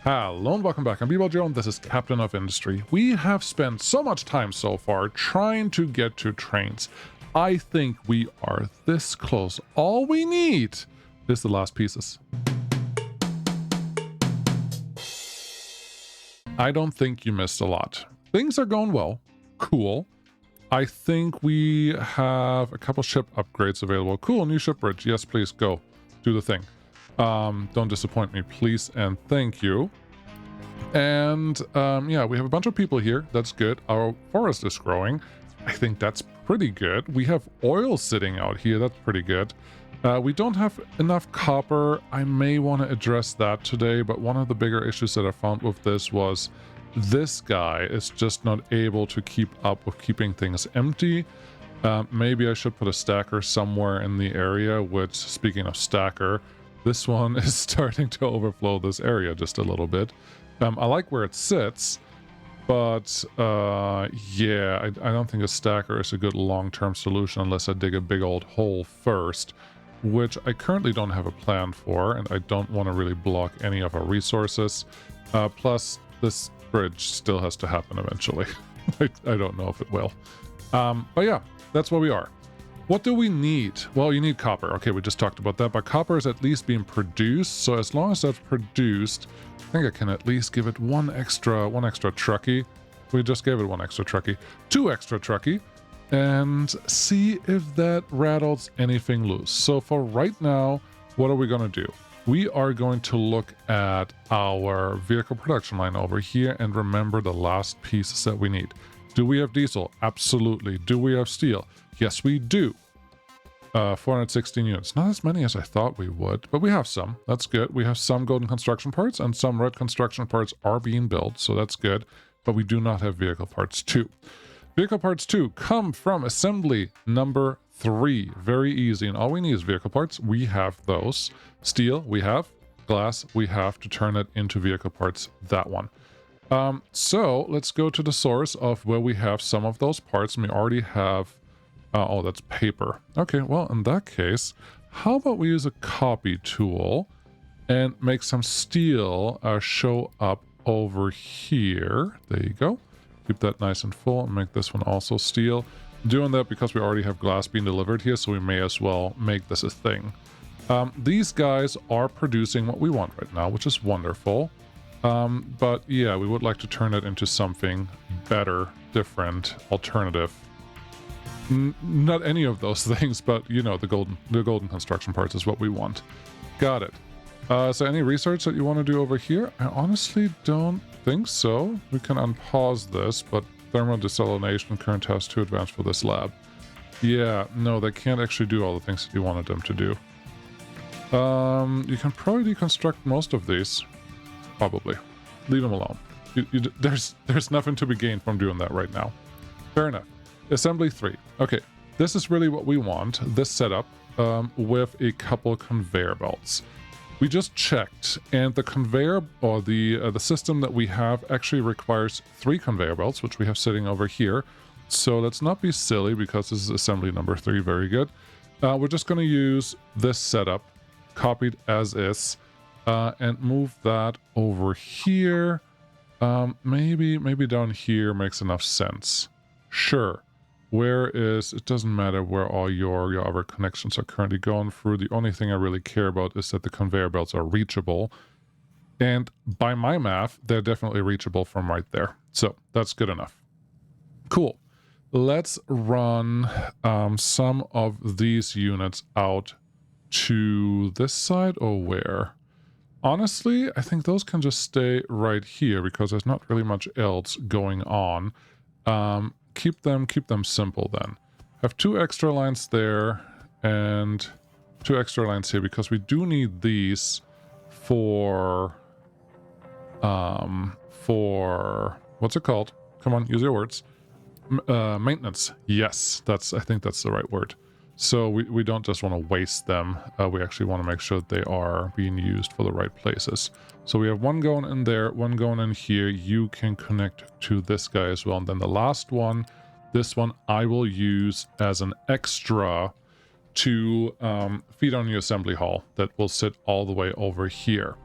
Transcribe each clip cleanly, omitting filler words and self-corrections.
Hello and welcome back. I'm Joe and this is Captain of Industry. We have spent so much time so far trying to get to trains. I think we are this close. All we need is the last pieces. I don't think you missed a lot. Things are going well. Cool. I think we have a couple ship upgrades available. Cool, new ship bridge. Yes, please, go. Do the thing. Don't disappoint me, please and thank you. And yeah, we have a bunch of people here. That's good. Our forest is growing. I think that's pretty good. We have oil sitting out here. That's pretty good. We don't have enough copper. I may want to address that today, but one of the bigger issues that I found with this was this guy is just not able to keep up with keeping things empty. Maybe I should put a stacker somewhere in the area, which, speaking of stacker, this one is starting to overflow this area just a little bit. I like where it sits, but yeah, I don't think a stacker is a good long-term solution unless I dig a big old hole first, which I currently don't have a plan for, and I don't want to really block any of our resources. Plus, this bridge still has to happen eventually. I don't know if it will. But yeah, that's where we are. What do we need? Well, you need copper. Okay, we just talked about that, but copper is at least being produced. So as long as that's produced, I think I can at least give it one extra trucky. We just gave it one extra trucky, 2 extra trucky, and see if that rattles anything loose. So for right now, what are we going to do? We are going to look at our vehicle production line over here and remember the last pieces that we need. Do we have diesel? Absolutely. Do we have steel? Yes, we do. 416 units. Not as many as I thought we would, but we have some. That's good. We have some golden construction parts, and some red construction parts are being built, so that's good. But we do not have vehicle parts 2. Vehicle parts 2 come from assembly number 3. Very easy, and all we need is vehicle parts. We have those. Steel, we have. Glass, we have to turn it into vehicle parts. That one. So let's go to the source of where we have some of those parts, and we already have... oh, that's paper. Okay, well, in that case, how about we use a copy tool and make some steel show up over here. There you go. Keep that nice and full and make this one also steel. Doing that because we already have glass being delivered here, so we may as well make this a thing. These guys are producing what we want right now, which is wonderful. But yeah, we would like to turn it into something better, different, alternative. Not any of those things, but you know, the golden construction parts is what we want. Got it. So any research that you want to do over here? I honestly don't think so. We can unpause this, but thermal desalination current test too advanced for this lab. Yeah, no, they can't actually do all the things that you wanted them to do. You can probably deconstruct most of these. Probably. Leave them alone. There's nothing to be gained from doing that right now. Fair enough. Assembly 3. Okay, this is really what we want, this setup, with a couple conveyor belts. We just checked, and the conveyor, or the system that we have actually requires 3 conveyor belts, which we have sitting over here. So let's not be silly, because this is assembly number 3, very good. We're just going to use this setup, copied as is, and move that over here. Maybe down here makes enough sense. Sure. Where is... it doesn't matter where all your other connections are currently going through. The only thing I really care about is that the conveyor belts are reachable. And by my math, they're definitely reachable from right there. So that's good enough. Cool. Let's run some of these units out to this side, or where? Honestly, I think those can just stay right here because there's not really much else going on. Keep them simple then. Have 2 extra lines there and 2 extra lines here because we do need these for what's it called? Come on, use your words. Maintenance. Yes, I think that's the right word. So we don't just want to waste them. We actually want to make sure that they are being used for the right places. So we have one going in there, one going in here. You can connect to this guy as well. And then the last one, this one, I will use as an extra to feed on the assembly hall that will sit all the way over here.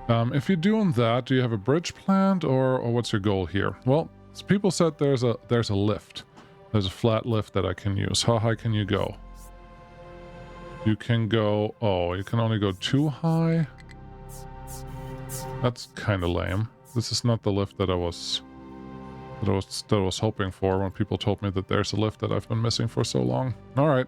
If you're doing that, do you have a bridge planned, or what's your goal here? Well, people said there's a lift. There's a flat lift that I can use. How high can you go? You can go, oh, you can only go too high? That's kind of lame. This is not the lift that I was hoping for when people told me that there's a lift that I've been missing for so long. All right.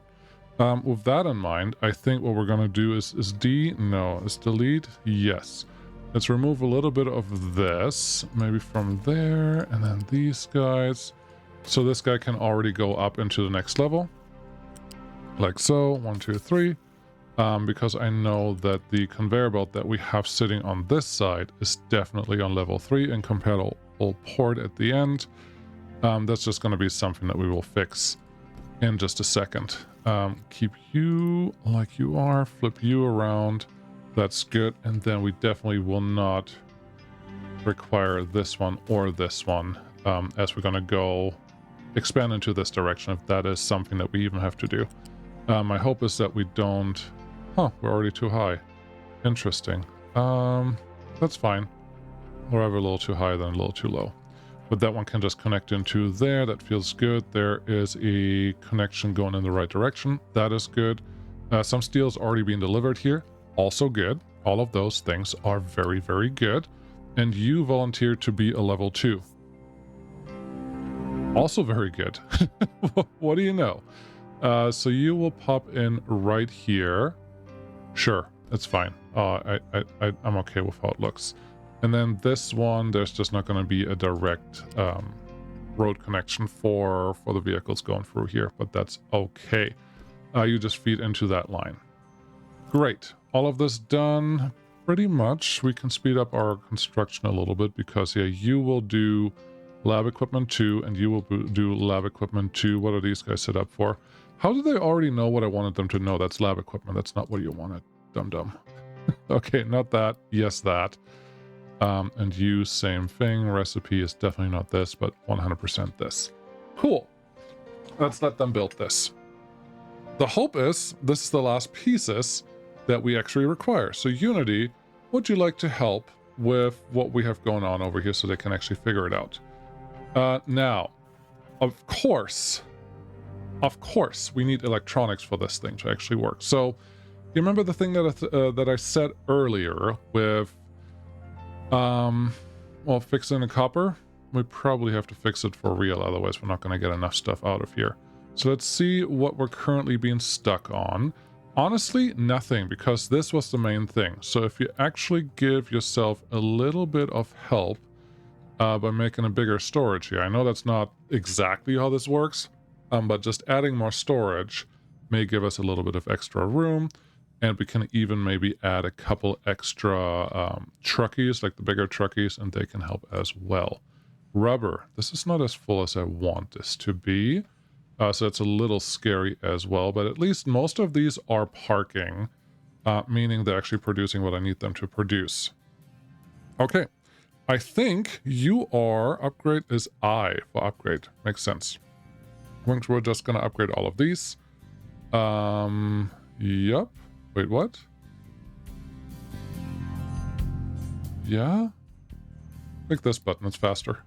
With that in mind, I think what we're going to do is delete? Yes. Let's remove a little bit of this, maybe from there, and then these guys. So this guy can already go up into the next level. Like so, 1, 2, 3. Because I know that the conveyor belt that we have sitting on this side is definitely on level 3 and compatible port at the end. That's just going to be something that we will fix in just a second. Keep you like you are, flip you around. That's good. And then we definitely will not require this one or this one as we're going to go expand into this direction, if that is something that we even have to do. My hope is that we don't... Huh, we're already too high. Interesting. That's fine. We're either a little too high than a little too low. But that one can just connect into there. That feels good. There is a connection going in the right direction. That is good. Some steel's already being delivered here. Also good. All of those things are very, very good. And you volunteered to be a level 2. Also very good. What do you know? So you will pop in right here. Sure, it's fine. I'm okay with how it looks. And then this one, there's just not going to be a direct road connection for the vehicles going through here, but that's okay. You just feed into that line. Great. All of this done pretty much. We can speed up our construction a little bit because, yeah, you will do lab equipment 2 and you will do lab equipment 2. What are these guys set up for? How do they already know what I wanted them to know? That's lab equipment. That's not what you wanted. Dum-dum. Okay, not that. Yes, that. And you, same thing. Recipe is definitely not this, but 100% this. Cool. Let's let them build this. The hope is this is the last pieces that we actually require. So Unity, would you like to help with what we have going on over here so they can actually figure it out? Now, of course, we need electronics for this thing to actually work. So, you remember the thing that I said earlier with, well, fixing the copper? We probably have to fix it for real, otherwise we're not going to get enough stuff out of here. So let's see what we're currently being stuck on. Honestly, nothing, because this was the main thing. So if you actually give yourself a little bit of help by making a bigger storage here. I know that's not exactly how this works, but just adding more storage may give us a little bit of extra room, and we can even maybe add a couple extra truckies, like the bigger truckies, and they can help as well. Rubber. This is not as full as I want this to be, so it's a little scary as well, but at least most of these are parking, meaning they're actually producing what I need them to produce. Okay. I think you are upgrade is I for upgrade. Makes sense. We're just gonna upgrade all of these. Yep. Wait, what? Yeah? Click this button, it's faster.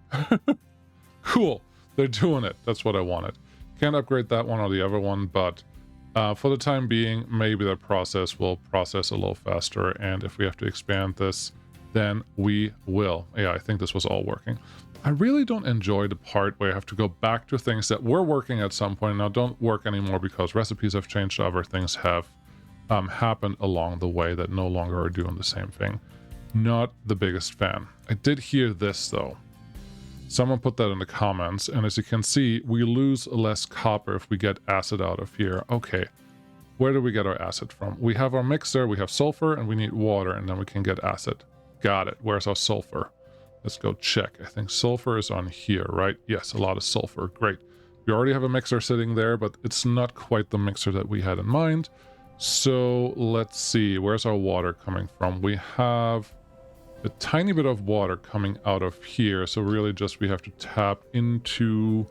Cool. They're doing it. That's what I wanted. Can't upgrade that one or the other one, but for the time being, maybe the process will process a little faster, and if we have to expand this, then we will. Yeah, I think this was all working. I really don't enjoy the part where I have to go back to things that were working at some point and now don't work anymore because recipes have changed, other things have happened along the way that no longer are doing the same thing. Not the biggest fan. I did hear this though. Someone put that in the comments, and as you can see, we lose less copper if we get acid out of here. Okay, where do we get our acid from? We have our mixer, we have sulfur, and we need water, and then we can get acid. Got it. Where's our sulfur? Let's go check. I think sulfur is on here, right? Yes, a lot of sulfur. Great. We already have a mixer sitting there, but it's not quite the mixer that we had in mind. So let's see. Where's our water coming from? We have a tiny bit of water coming out of here. So really just we have to tap into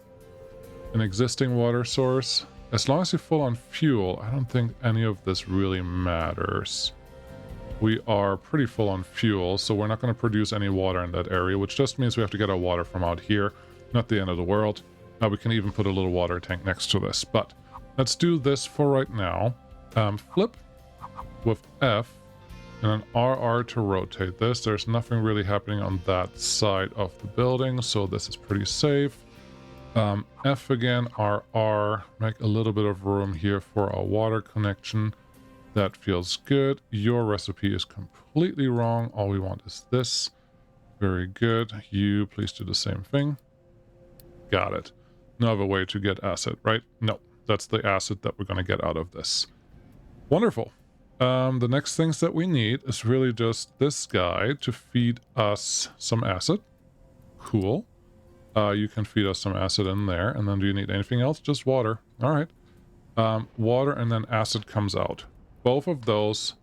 an existing water source. As long as you're full on fuel, I don't think any of this really matters. we are pretty full on fuel, so we're not going to produce any water in that area, which just means we have to get our water from out here. Not the end of the world. Now we can even put a little water tank next to this, but let's do this for right now. Flip with F and an RR to rotate this. There's nothing really happening on that side of the building, so this is pretty safe. F again, RR, make a little bit of room here for our water connection. That feels good. Your recipe is completely wrong. All we want is this. Very good. You please do the same thing. Got it. No other way to get acid, right? No, that's the acid that we're going to get out of this. Wonderful. The next things that we need is really just this guy to feed us some acid. Cool. You can feed us some acid in there. And then do you need anything else? Just water. All right. Water and then acid comes out. Both of those,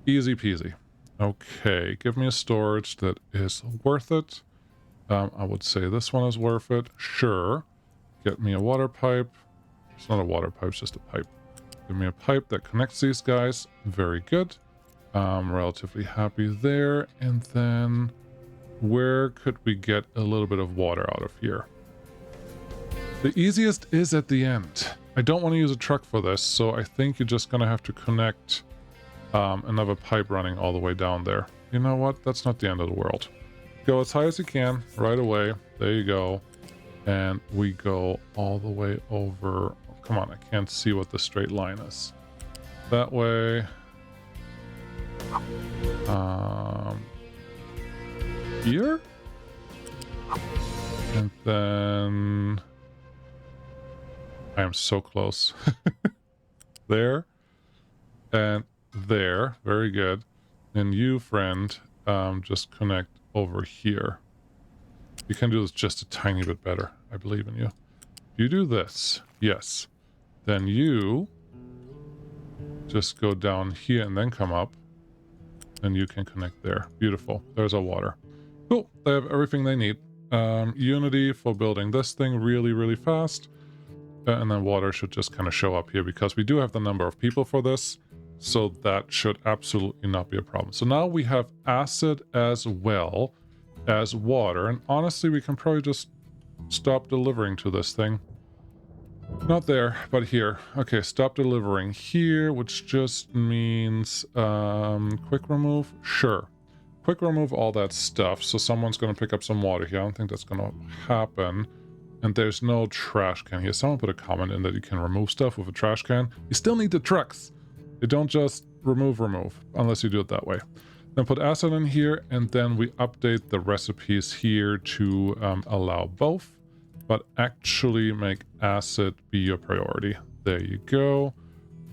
easy peasy. Okay, give me a storage that is worth it. I would say this one is worth it. Sure. Get me a water pipe. It's not a water pipe, it's just a pipe. Give me a pipe that connects these guys. Very good. Relatively happy there. And then where could we get a little bit of water out of here? The easiest is at the end. I don't want to use a truck for this, so I think you're just going to have to connect another pipe running all the way down there. You know what? That's not the end of the world. Go as high as you can right away. There you go. And we go all the way over. Oh, come on, I can't see what the straight line is. That way. Here? And then I am so close. There and there. Very good. And you, friend, just connect over here. You can do this just a tiny bit better. I believe in you. If you do this, yes, then you just go down here and then come up. And you can connect there. Beautiful. There's our water. Cool. They have everything they need. Unity for building this thing really, really fast. And then water should just kind of show up here because we do have the number of people for this. So that should absolutely not be a problem. So now we have acid as well as water. And honestly, we can probably just stop delivering to this thing. Not there, but here. Okay, stop delivering here, which just means quick remove. Sure. Quick remove all that stuff. So someone's going to pick up some water here. I don't think that's going to happen. And there's no trash can here. Someone put a comment in that you can remove stuff with a trash can. You still need the trucks. You don't just remove, unless you do it that way. Then put acid in here, and then we update the recipes here to allow both, but actually make acid be your priority. There you go.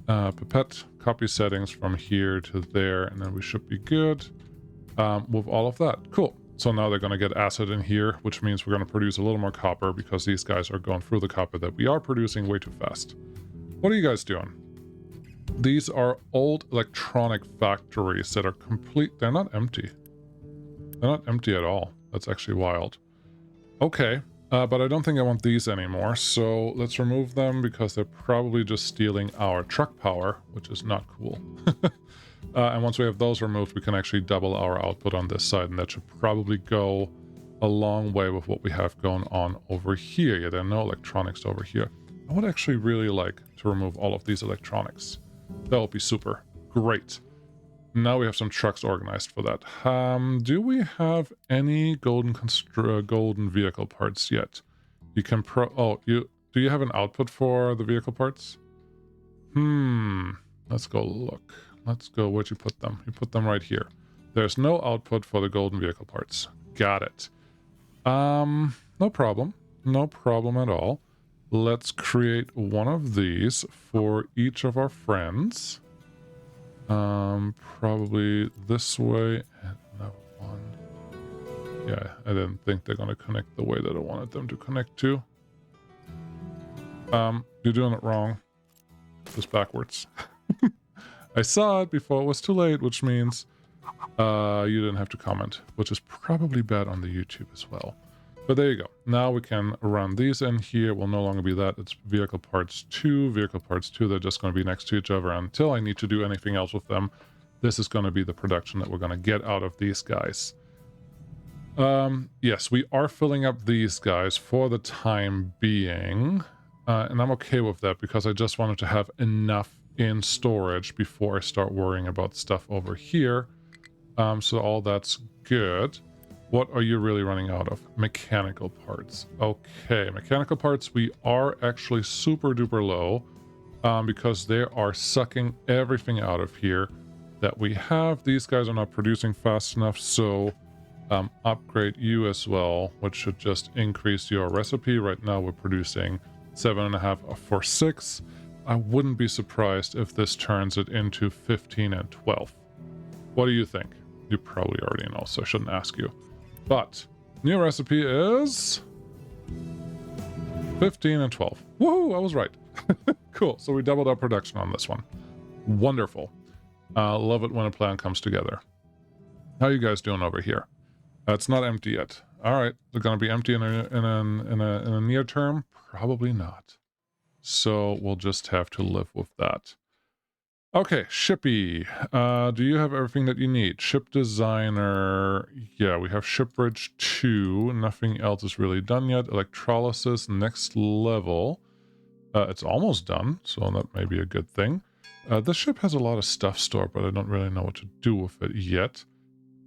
Pipette, copy settings from here to there, and then we should be good with all of that. Cool. So now they're going to get acid in here, which means we're going to produce a little more copper because these guys are going through the copper that we are producing way too fast. What are you guys doing? These are old electronic factories that are complete. They're not empty. They're not empty at all. That's actually wild. Okay, but I don't think I want these anymore. So let's remove them because they're probably just stealing our truck power, which is not cool. And once we have those removed, we can actually double our output on this side, and that should probably go a long way with what we have going on over here. Yeah, there are no electronics over here. I would actually really like to remove all of these electronics. That would be super. Great. Now we have some trucks organized for that. Do we have any golden vehicle parts yet? You can do you have an output for the vehicle parts? Let's go look. Let's go. Where'd you put them? You put them right here. There's no output for the golden vehicle parts. Got it. No problem. No problem at all. Let's create one of these for each of our friends. Probably this way and another one. Yeah, I didn't think they're going to connect the way that I wanted them to connect to. You're doing it wrong. Just backwards. I saw it before it was too late, which means you didn't have to comment, which is probably bad on the YouTube as well. But there you go. Now we can run these in here. Will no longer be that. It's vehicle parts 2, vehicle parts 2. They're just going to be next to each other until I need to do anything else with them. this is going to be the production that we're going to get out of these guys. Yes, we are filling up these guys for the time being. And I'm okay with that because I just wanted to have enough in storage before I start worrying about stuff over here. So all that's good. What are you really running out of? Mechanical parts. Okay, mechanical parts, we are actually super duper low because they are sucking everything out of here that we have. These guys are not producing fast enough, so upgrade you as well, which should just increase your recipe. Right now we're producing 7.5 for 6. I wouldn't be surprised if this turns it into 15 and 12. What do you think? You probably already know, so I shouldn't ask you. But new recipe is 15 and 12. Woohoo, I was right. Cool, so we doubled our production on this one. Wonderful. Love it when a plan comes together. How you guys doing over here? It's not empty yet. All right, they're going to be empty in a near term? Probably not. So we'll just have to live with that. Okay, Shippy. Do you have everything that you need? Ship designer. Yeah, we have shipbridge 2. Nothing else is really done yet. Electrolysis, next level. It's almost done, so that may be a good thing. This ship has a lot of stuff stored, but I don't really know what to do with it yet.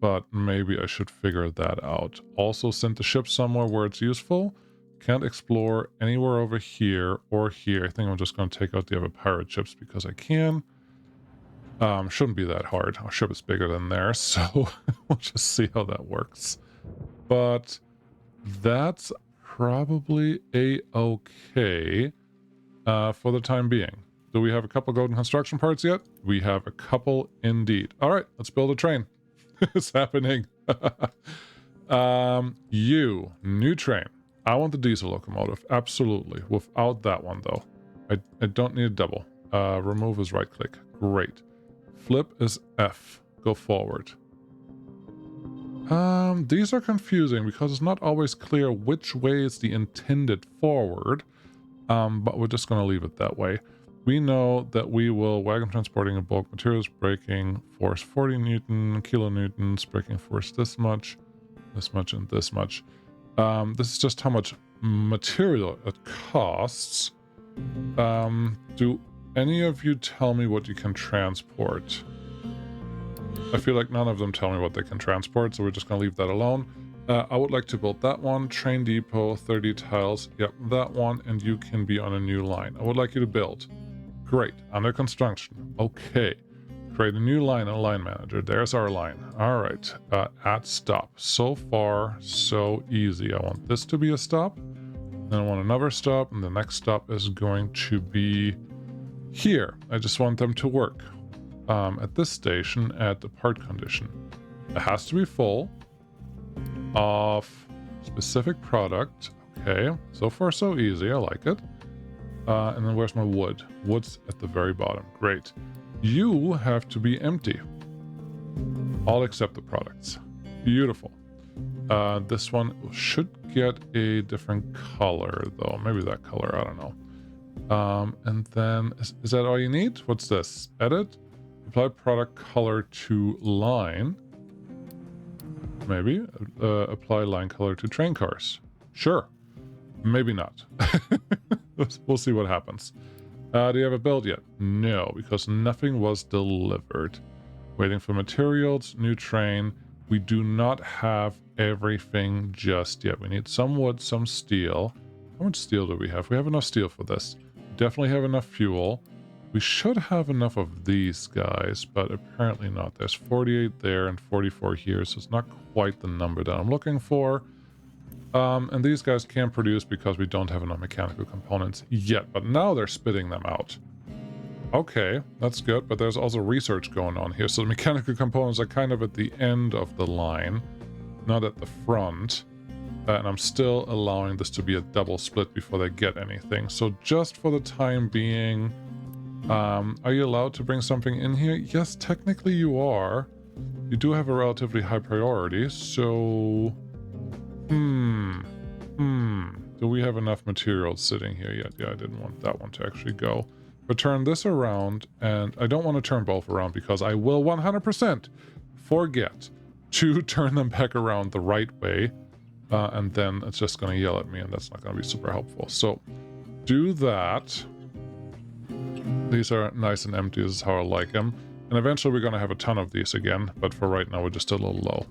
But maybe I should figure that out. Also send the ship somewhere where it's useful. Can't explore anywhere over here or here. I think I'm just going to take out the other pirate ships because I can. Shouldn't be that hard. Our ship is bigger than theirs, so we'll just see how that works. But that's probably a-okay for the time being. Do we have a couple golden construction parts yet? We have a couple indeed. All right, let's build a train. It's happening. New train. I want the diesel locomotive, absolutely. Without that one, though. I don't need a double. Remove is right click. Great. Flip is F. Go forward. These are confusing because it's not always clear which way is the intended forward. But we're just going to leave it that way. We know that we will wagon transporting a bulk materials, braking force 40 Newton, kilonewtons, braking force this much, and this much. This is just how much material it costs. Do any of you tell me what you can transport? I feel like none of them tell me what they can transport, so we're just going to leave that alone. I would like to build that one. Train depot, 30 tiles. Yep, that one, and you can be on a new line. I would like you to build. Great. Under construction. Okay. Create a new line and a line manager. There's our line. All right. At stop. So far, so easy. I want this to be a stop. Then I want another stop, and the next stop is going to be here. I just want them to work. At this station, at the part condition. It has to be full of specific product. Okay, so far so easy. I like it. And then where's my wood? Wood's at the very bottom. Great. You have to be empty. All except the products. Beautiful. This one should get a different color though. Maybe that color, I don't know. And then is that all you need? What's this? Edit. Apply product color to line. Maybe. Apply line color to train cars. Sure. Maybe not. We'll see what happens. Do you have a build yet? No, because nothing was delivered. Waiting for materials, new train. We do not have everything just yet. We need some wood, some steel. How much steel do we have? We have enough steel for this. Definitely have enough fuel. We should have enough of these guys, but apparently not. There's 48 there and 44 here, so it's not quite the number that I'm looking for. And these guys can't produce because we don't have enough mechanical components yet, but now they're spitting them out. Okay, that's good, but there's also research going on here, so the mechanical components are kind of at the end of the line, not at the front. And I'm still allowing this to be a double split before they get anything. So just for the time being, are you allowed to bring something in here? Yes, technically you are. You do have a relatively high priority, so... Do we have enough materials sitting here yet? Yeah, I didn't want that one to actually go. But turn this around, and I don't want to turn both around because I will 100% forget to turn them back around the right way. And then it's just going to yell at me, and that's not going to be super helpful. So do that. These are nice and empty. This is how I like them. And eventually we're going to have a ton of these again, but for right now we're just a little low.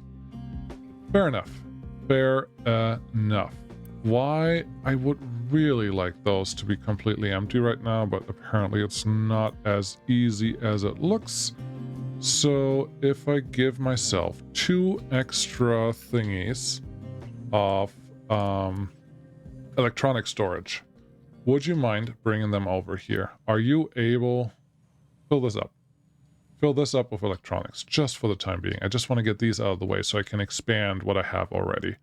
Fair enough. Fair enough. Why? I would really like those to be completely empty right now, but apparently it's not as easy as it looks. So if I give myself 2 extra thingies of electronic storage, would you mind bringing them over here? Are you able... Fill this up. Fill this up with electronics, just for the time being. I just want to get these out of the way so I can expand what I have already.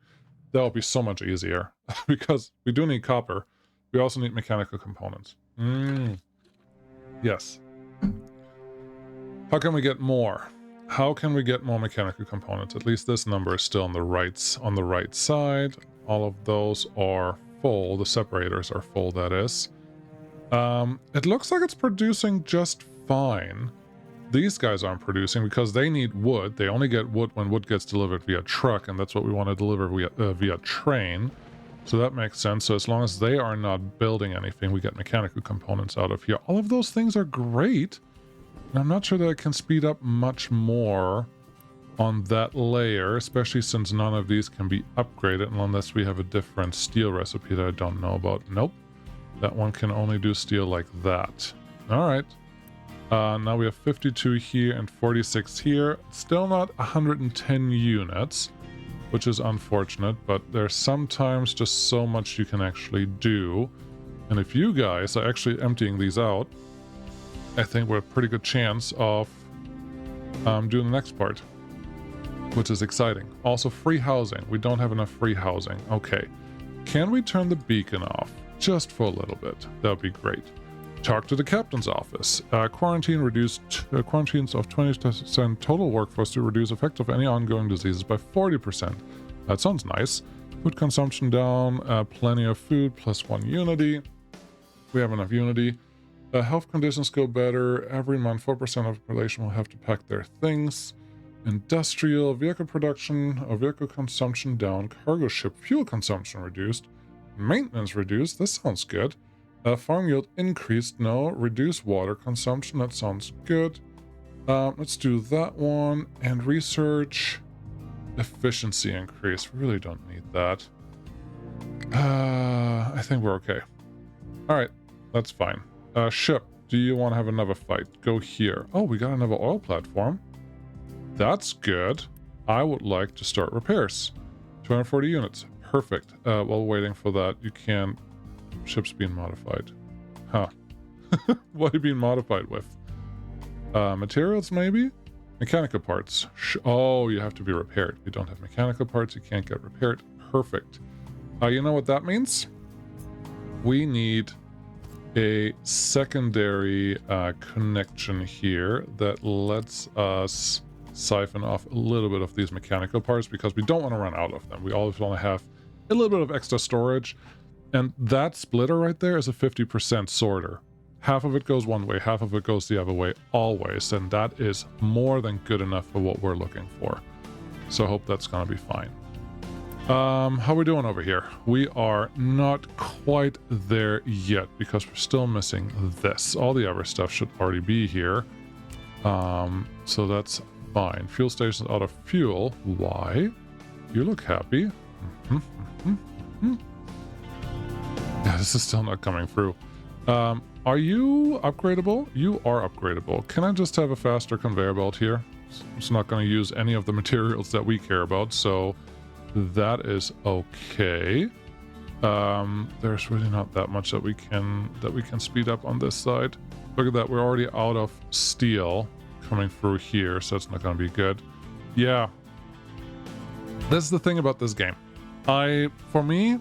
That'll be so much easier, because we do need copper. We also need mechanical components. Yes. How can we get more? How can we get more mechanical components? At least this number is still on the right side. All of those are full. The separators are full, that is. It looks like it's producing just fine. These guys aren't producing because they need wood. They only get wood when wood gets delivered via truck, and that's what we want to deliver via train. So that makes sense. So as long as they are not building anything, we get mechanical components out of here. All of those things are great. And I'm not sure that I can speed up much more on that layer, especially since none of these can be upgraded unless we have a different steel recipe that I don't know about. Nope. That one can only do steel like that. All right. Now we have 52 here and 46 here. Still not 110 units, which is unfortunate, but there's sometimes just so much you can actually do. And if you guys are actually emptying these out, I think we're a pretty good chance of doing the next part, which is exciting. Also, free housing. We don't have enough free housing. Okay. Can we turn the beacon off just for a little bit? That would be great. Talk to the captain's office. Quarantines of 20% total workforce to reduce effects of any ongoing diseases by 40%. That sounds nice. Food consumption down, plenty of food, +1 unity. We have enough unity. Health conditions go better. Every month, 4% of the population will have to pack their things. Industrial, vehicle production, vehicle consumption down. Cargo ship fuel consumption reduced. Maintenance reduced. This sounds good. Farm yield increased. No. Reduce water consumption. That sounds good. Let's do that one. And research. Efficiency increase. Really don't need that. I think we're okay. Alright. That's fine. Ship. Do you want to have another fight? Go here. Oh, we got another oil platform. That's good. I would like to start repairs. 240 units. Perfect. While waiting for that, you can... Ship's being modified. Huh. What are you being modified with? Materials, maybe? Mechanical parts. Oh, you have to be repaired. You don't have mechanical parts, you can't get repaired. Perfect. You know what that means? We need a secondary connection here that lets us siphon off a little bit of these mechanical parts because we don't want to run out of them. We always want to have a little bit of extra storage. And that splitter right there is a 50% sorter. Half of it goes one way, half of it goes the other way, always. And that is more than good enough for what we're looking for. So I hope that's going to be fine. How are we doing over here? We are not quite there yet because we're still missing this. All the other stuff should already be here. So that's fine. Fuel station's out of fuel. Why? You look happy. Yeah, this is still not coming through. Are you upgradable? You are upgradable. Can I just have a faster conveyor belt here? It's not going to use any of the materials that we care about, so that is okay. There's really not that much that we can speed up on this side. Look at that, we're already out of steel coming through here, so it's not going to be good. Yeah. This is the thing about this game. For me,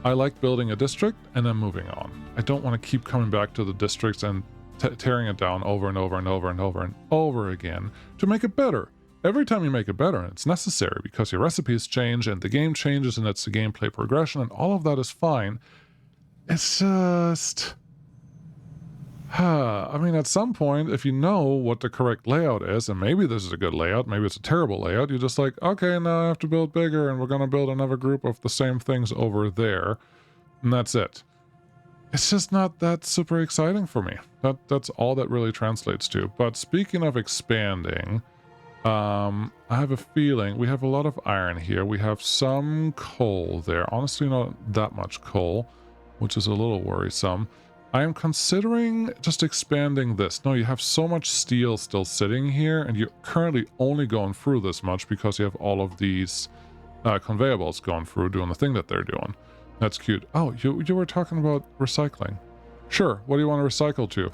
I like building a district and then moving on. I don't want to keep coming back to the districts and tearing it down over and over and over and over and over again to make it better. Every time you make it better, it's necessary because your recipes change and the game changes and that's the gameplay progression and all of that is fine. It's just... I mean, at some point, if you know what the correct layout is, and maybe this is a good layout, maybe it's a terrible layout, you're just like, okay, now I have to build bigger, and we're going to build another group of the same things over there, and that's it. It's just not that super exciting for me. That's all that really translates to. But speaking of expanding, I have a feeling we have a lot of iron here. We have some coal there. Honestly, not that much coal, which is a little worrisome. I am considering just expanding this. No, you have so much steel still sitting here, and you're currently only going through this much because you have all of these conveyables going through doing the thing that they're doing. That's cute. Oh, you were talking about recycling. Sure, what do you want to recycle to?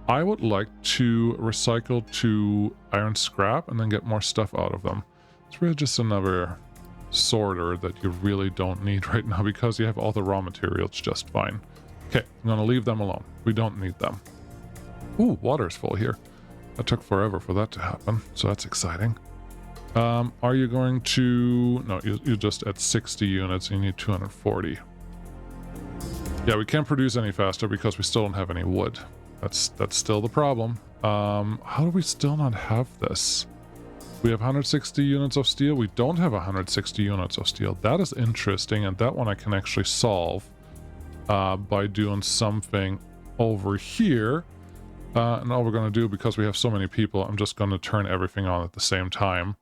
I would like to recycle to iron scrap and then get more stuff out of them. It's really just another sorter that you really don't need right now because you have all the raw materials just fine. Okay, I'm going to leave them alone. We don't need them. Ooh, water's full here. That took forever for that to happen, so that's exciting. Are you going to... No, you're just at 60 units. You need 240. Yeah, we can't produce any faster because we still don't have any wood. That's still the problem. How do we still not have this? We have 160 units of steel. We don't have 160 units of steel. That is interesting, and that one I can actually solve by doing something over here. And all we're going to do, because we have so many people, I'm just going to turn everything on at the same time.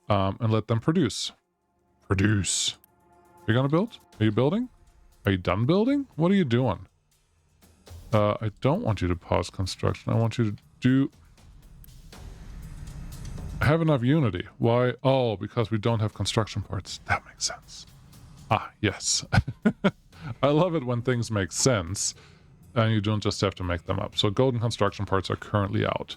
And let them produce. Produce. Are you gonna build? Are you building? Are you done building? What are you doing? I don't want you to pause construction. I want you to do... have enough unity. Why? Oh, because we don't have construction parts. That makes sense. Ah, yes. I love it when things make sense and you don't just have to make them up. So golden construction parts are currently out.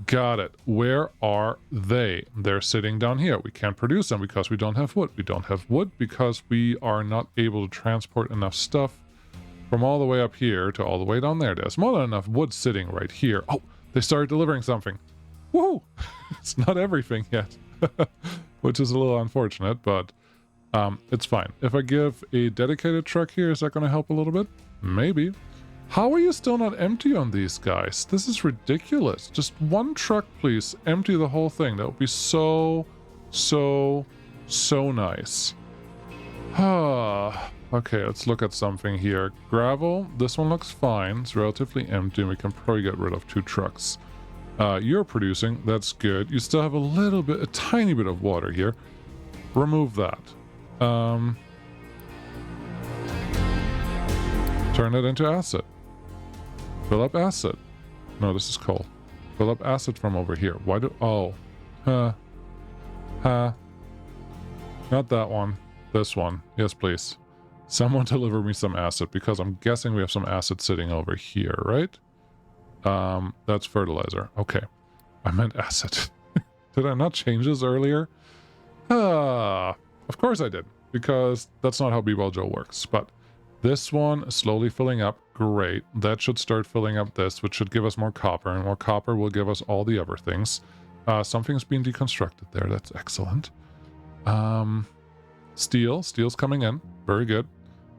Got it. Where are they? They're sitting down here. We can't produce them because we don't have wood. We don't have wood because we are not able to transport enough stuff from all the way up here to all the way down there. There's more than enough wood sitting right here. Oh, they started delivering something. Woohoo! It's not everything yet, which is a little unfortunate, but it's fine. If I give a dedicated truck here, is that going to help a little bit? Maybe. How are you still not empty on these guys? This is ridiculous. Just one truck, please. Empty the whole thing. That would be so nice. Okay, let's look at something here. Gravel. This one looks fine. It's relatively empty. We can probably get rid of 2 trucks. You're producing. That's good. You still have a tiny bit of water here. Remove that. Turn it into acid. Fill up acid. No, this is coal. Fill up acid from over here. Why do... Oh. Not that one. This one. Yes, please. Someone deliver me some acid, because I'm guessing we have some acid sitting over here, right? That's fertilizer. Okay. I meant acid. Did I not change this earlier? Of course I did, because that's not how B-Ball Joe works, but... This one is slowly filling up. Great. That should start filling up this, which should give us more copper, and more copper will give us all the other things. Something's being deconstructed there. That's excellent. Steel. Steel's coming in. Very good.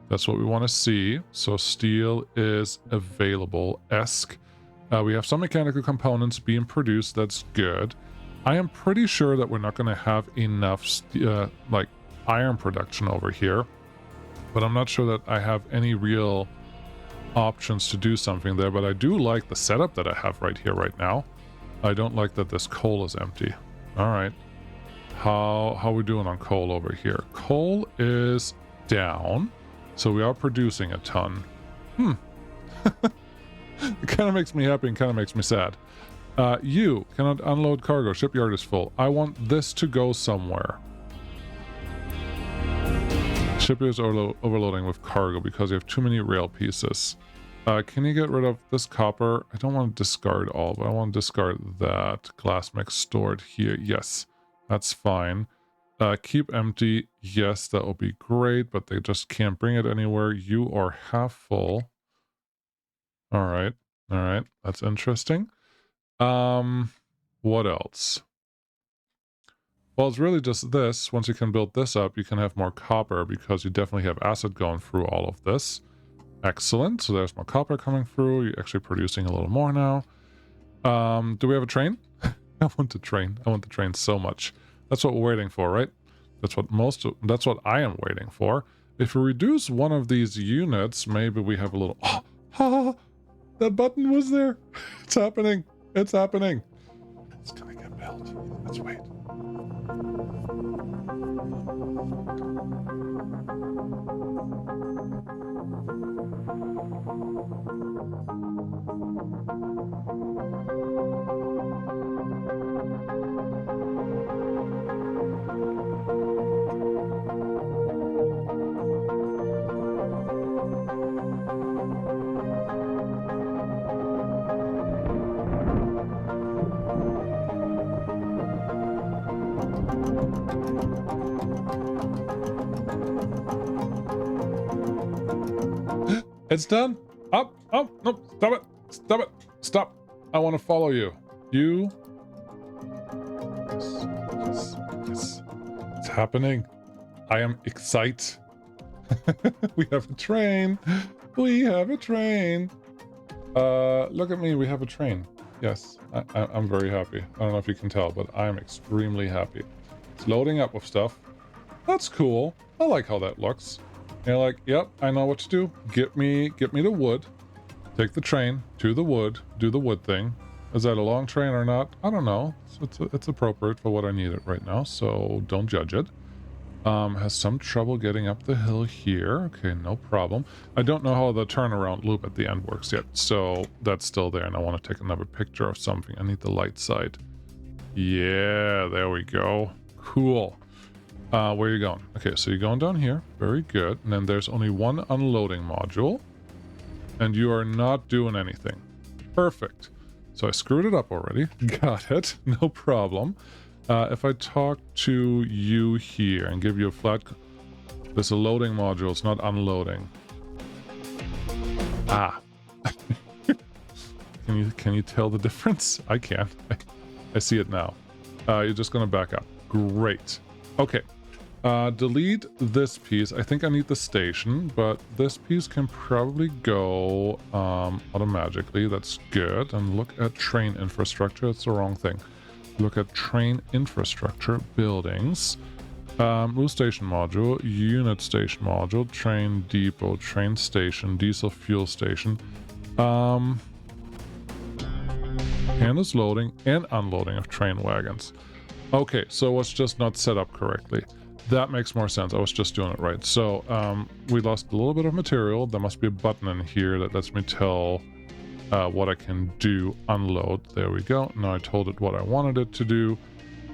That's what we want to see. So steel is available. We have some mechanical components being produced. That's good. I am pretty sure that we're not going to have enough like iron production over here. But I'm not sure that I have any real options to do something there. But I do like the setup that I have right here, right now. I don't like that this coal is empty. All right. How are we doing on coal over here? Coal is down. So we are producing a ton. It kind of makes me happy and kind of makes me sad. You cannot unload cargo. Shipyard is full. I want this to go somewhere. Shipyard is overloading with cargo because you have too many rail pieces. Can you get rid of this copper? I don't want to discard all, but I want to discard that. Glass mix stored here. Yes, that's fine. Keep empty. Yes, that will be great, but they just can't bring it anywhere. You are half full. All right. All right. That's interesting. What else? Well, it's really just this. Once you can build this up, you can have more copper because you definitely have acid going through all of this. Excellent. So there's more copper coming through. You're actually producing a little more now. Do we have a train? I want the train. I want the train so much. That's what we're waiting for, right? That's what I am waiting for. If we reduce one of these units, maybe we have a little... Oh, that button was there. It's happening. It's happening. It's gonna get built. Let's wait. It's done. Up. Oh, no. Stop it. Stop it. Stop. I want to follow you. You. Yes. Yes. Yes. It's happening. I am excited. We have a train. We have a train. Look at me. We have a train. Yes. I'm very happy. I don't know if you can tell, but I'm extremely happy. It's loading up with stuff. That's cool. I like how that looks. You're like, yep, I know what to do. Get me the wood. Take the train to the wood. Do the wood thing. Is that a long train or not? I don't know. It's appropriate for what I need it right now, so don't judge it. Has some trouble getting up the hill here. Okay, no problem. I don't know how the turnaround loop at the end works yet, so that's still there, and I want to take another picture of something. I need the light side. Yeah, there we go. Cool. Where are you going? Okay, so you're going down here. Very good. And then there's only one unloading module. And you are not doing anything. Perfect. So I screwed it up already. Got it. No problem. If I talk to you here and give you a flat... There's a loading module. It's not unloading. Ah. Can you tell the difference? I can. I see it now. You're just going to back up. Great. Okay. Delete this piece. I think I need the station, but this piece can probably go automatically. That's good. And look at train infrastructure. It's the wrong thing. Look at train infrastructure, buildings, move station module, unit station module, train depot, train station, diesel fuel station, and is loading and unloading of train wagons. Okay, so it's just not set up correctly. That makes more sense. I was just doing it right. So we lost a little bit of material. There must be a button in here that lets me tell what I can do. Unload. There we go. Now I told it what I wanted it to do.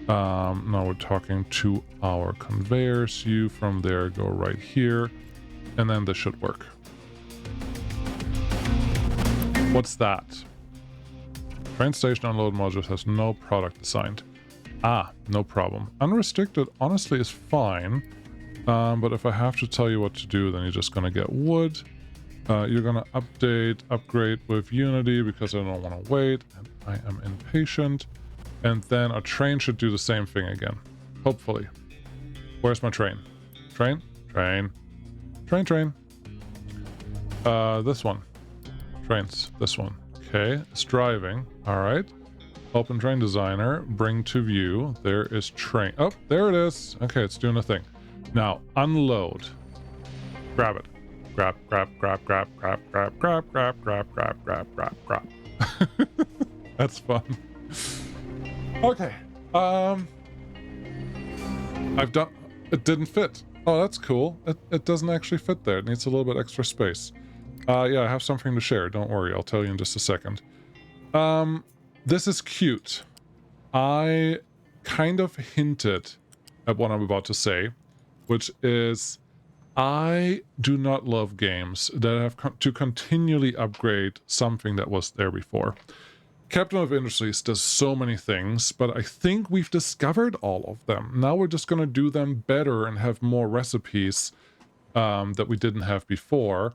Now we're talking to our conveyors. You from there go right here. And then this should work. What's that? Train station unload module has no product assigned. Ah, no problem. Unrestricted, honestly, is fine. But if I have to tell you what to do, then you're just going to get wood. You're going to upgrade with Unity because I don't want to wait. And I am impatient. And then a train should do the same thing again. Hopefully. Where's my train? Train? Train. Train, train. This one. Trains. This one. Okay. It's driving. All right. Open train designer, bring to view. There is train. Oh, there it is. Okay, it's doing a thing. Now, unload. Grab it. Grab, grab, grab, grab, grab, grab, grab, grab, grab, grab, grab, grab, grab. That's fun. Okay. I've done... It didn't fit. Oh, that's cool. It doesn't actually fit there. It needs a little bit extra space. Yeah, I have something to share. Don't worry. I'll tell you in just a second. This is cute. I kind of hinted at what I'm about to say, which is I do not love games that have to continually upgrade something that was there before. Captain of Industries does so many things, but I think we've discovered all of them. Now we're just going to do them better and have more recipes that we didn't have before.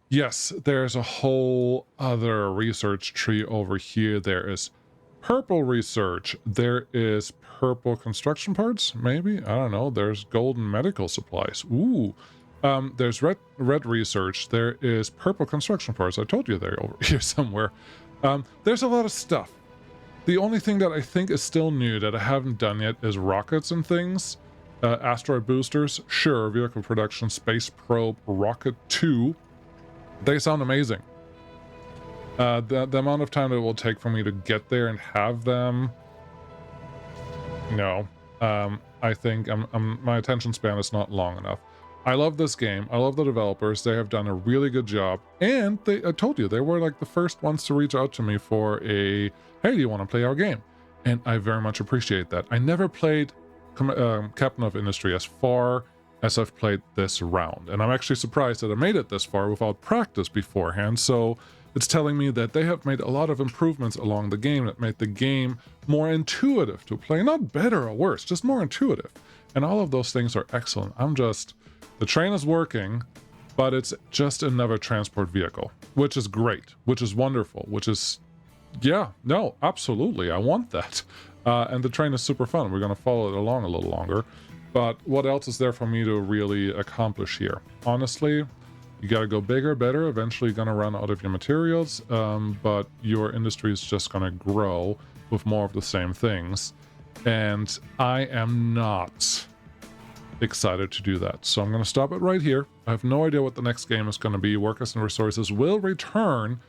Yes, there's a whole other research tree over here. There is purple research. There is purple construction parts, maybe? I don't know. There's golden medical supplies. Ooh, There's red research. There is purple construction parts. I told you they're over here somewhere. There's a lot of stuff. The only thing that I think is still new that I haven't done yet is rockets and things. Asteroid boosters, sure. Vehicle production, space probe, rocket 2. They sound amazing. The amount of time it will take for me to get there and have them, no. I think my attention span is not long enough. I love this game. I love the developers. They have done a really good job. And I told you, they were like the first ones to reach out to me for a, hey, do you want to play our game? And I very much appreciate that. I never played Captain of Industry as far as I've played this round. And I'm actually surprised that I made it this far without practice beforehand. So it's telling me that they have made a lot of improvements along the game that made the game more intuitive to play. Not better or worse, just more intuitive. And all of those things are excellent. The train is working, but it's just another transport vehicle, which is great, which is wonderful, which is, yeah, no, absolutely. I want that. And the train is super fun. We're going to follow it along a little longer. But what else is there for me to really accomplish here? Honestly, you got to go bigger, better. Eventually you're going to run out of your materials, but your industry is just going to grow with more of the same things. And I am not excited to do that. So I'm going to stop it right here. I have no idea what the next game is going to be. Workers and Resources will return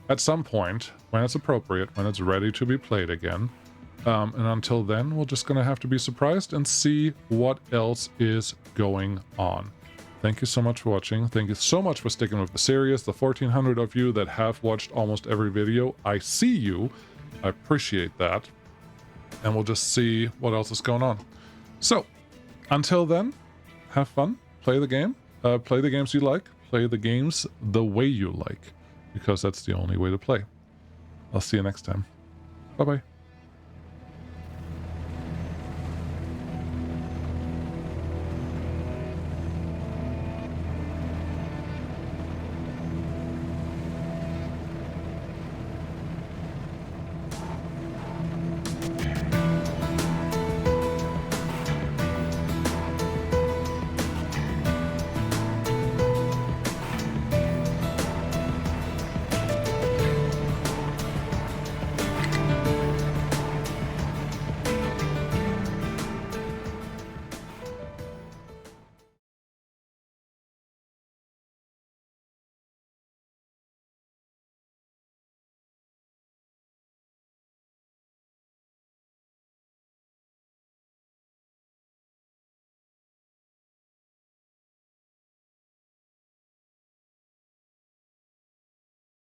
at some point when it's appropriate, when it's ready to be played again. And until then, we're just going to have to be surprised and see what else is going on. Thank you so much for watching. Thank you so much for sticking with the series. The 1,400 of you that have watched almost every video, I see you. I appreciate that. And we'll just see what else is going on. So, until then, have fun, play the game, play the games you like, play the games the way you like, because that's the only way to play. I'll see you next time. Bye-bye.